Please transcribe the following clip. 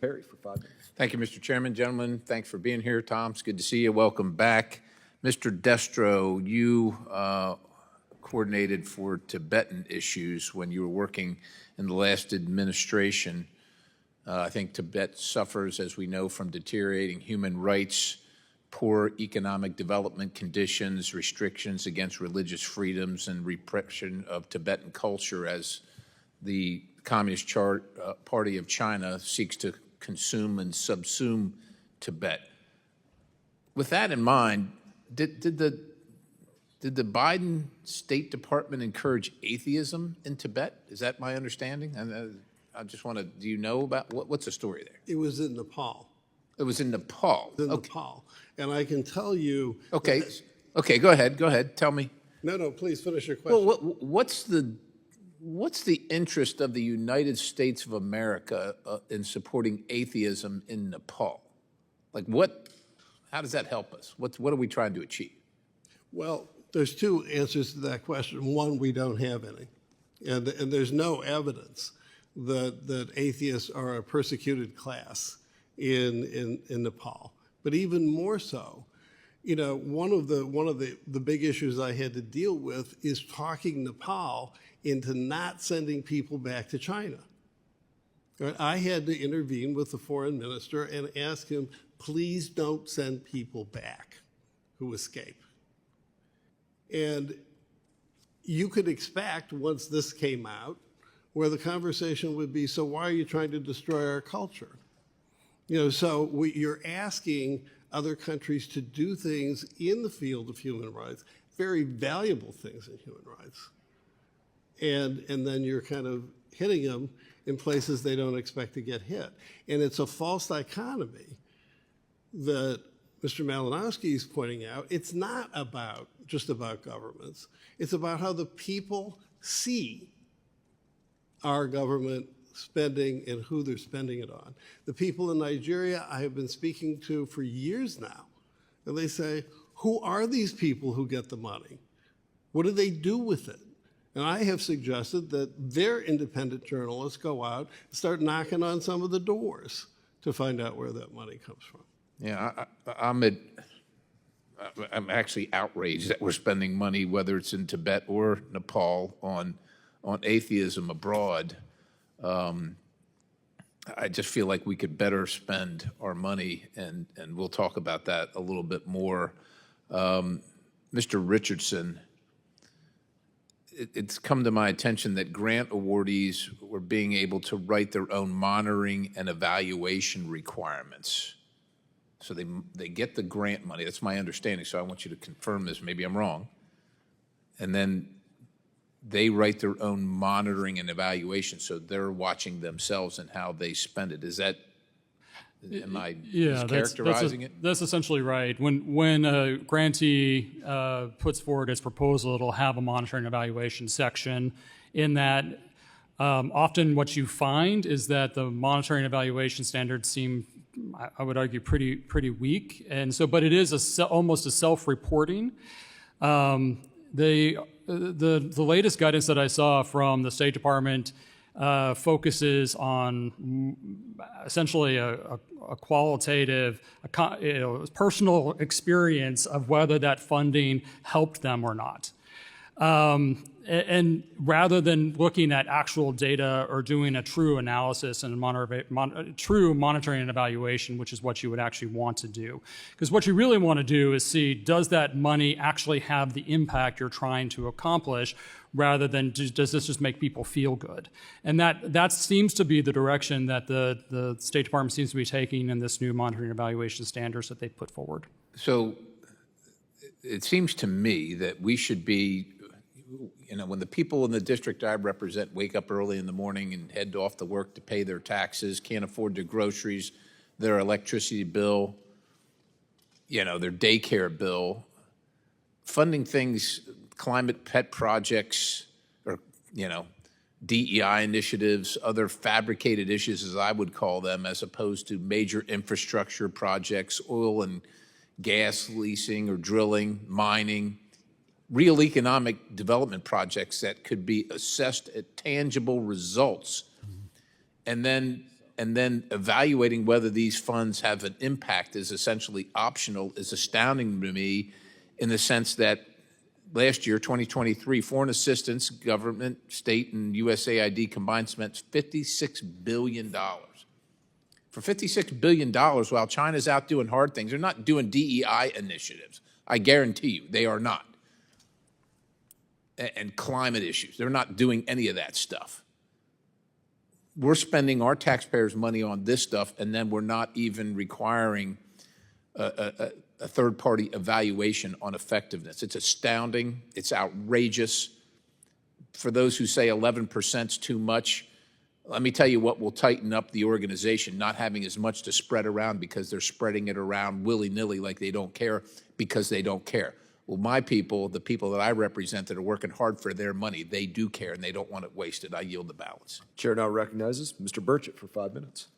Perry for 5 minutes. Thank you, Mr. Chairman. Gentlemen, thanks for being here. Tom, it's good to see you. Welcome back. Mr. Destro, you coordinated for Tibetan issues when you were working in the last administration. I think Tibet suffers, as we know, from deteriorating human rights, poor economic development conditions, restrictions against religious freedoms, and repression of Tibetan culture as the Communist Party of China seeks to consume and subsume Tibet. With that in mind, did the Biden State Department encourage atheism in Tibet? Is that my understanding? And I just want to, do you know about, what's the story there? It was in Nepal. It was in Nepal. Nepal. And I can tell you. Okay. Okay, go ahead. Tell me. No, please finish your question. Well, what's the interest of the United States of America in supporting atheism in Nepal? Like how does that help us? What are we trying to achieve? Well, there's two answers to that question. One, we don't have any. And there's no evidence that atheists are a persecuted class in Nepal. But even more so, you know, one of the big issues I had to deal with is talking Nepal into not sending people back to China. Right? I had to intervene with the foreign minister and ask him, please don't send people back who escape. And you could expect, once this came out, where the conversation would be, so why are you trying to destroy our culture? You know, so you're asking other countries to do things in the field of human rights, very valuable things in human rights. And then you're kind of hitting them in places they don't expect to get hit. And it's a false dichotomy that Mr. Malinowski is pointing out. It's not just about governments. It's about how the people see our government spending and who they're spending it on. The people in Nigeria I have been speaking to for years now, and they say, who are these people who get the money? What do they do with it? And I have suggested that their independent journalists go out and start knocking on some of the doors to find out where that money comes from. Yeah, I'm actually outraged that we're spending money, whether it's in Tibet or Nepal, on atheism abroad. I just feel like we could better spend our money, and we'll talk about that a little bit more. Mr. Richardson, it's come to my attention that grant awardees were being able to write their own monitoring and evaluation requirements. So they get the grant money. That's my understanding. So I want you to confirm this. Maybe I'm wrong. And then they write their own monitoring and evaluation. So they're watching themselves and how they spend it. Is that, am I characterizing it? That's essentially right. When a grantee puts forward its proposal, it'll have a monitoring and evaluation section. In that, often what you find is that the monitoring and evaluation standards seem, I would argue, pretty weak, and so, but it is almost a self-reporting. The latest guidance that I saw from the State Department focuses on essentially a qualitative, personal experience of whether that funding helped them or not. And rather than looking at actual data or doing a true analysis and true monitoring and evaluation, which is what you would actually want to do. Because what you really want to do is see, does that money actually have the impact you're trying to accomplish, rather than does this just make people feel good? And that seems to be the direction that the State Department seems to be taking in this new monitoring and evaluation standards that they've put forward. So it seems to me that we should be, you know, when the people in the district I represent wake up early in the morning and head off to work to pay their taxes, can't afford their groceries, their electricity bill, you know, their daycare bill, funding things, climate pet projects, or, you know, DEI initiatives, other fabricated issues, as I would call them, as opposed to major infrastructure projects, oil and gas leasing or drilling, mining, real economic development projects that could be assessed at tangible results. And then and then evaluating whether these funds have an impact is essentially optional is astounding to me, in the sense that last year, 2023, foreign assistance, government, state, and USAID combined spent $56 billion. For $56 billion, while China's out doing hard things, they're not doing DEI initiatives. I guarantee you, they are not. And climate issues, they're not doing any of that stuff. We're spending our taxpayers' money on this stuff, and then we're not even requiring a third-party evaluation on effectiveness. It's astounding. It's outrageous. For those who say 11% is too much, let me tell you what will tighten up the organization, not having as much to spread around because they're spreading it around willy-nilly like they don't care because they don't care. Well, my people, the people that I represent that are working hard for their money, they do care and they don't want it wasted. I yield the balance. Chair now recognizes Mr. Burchett for 5 minutes.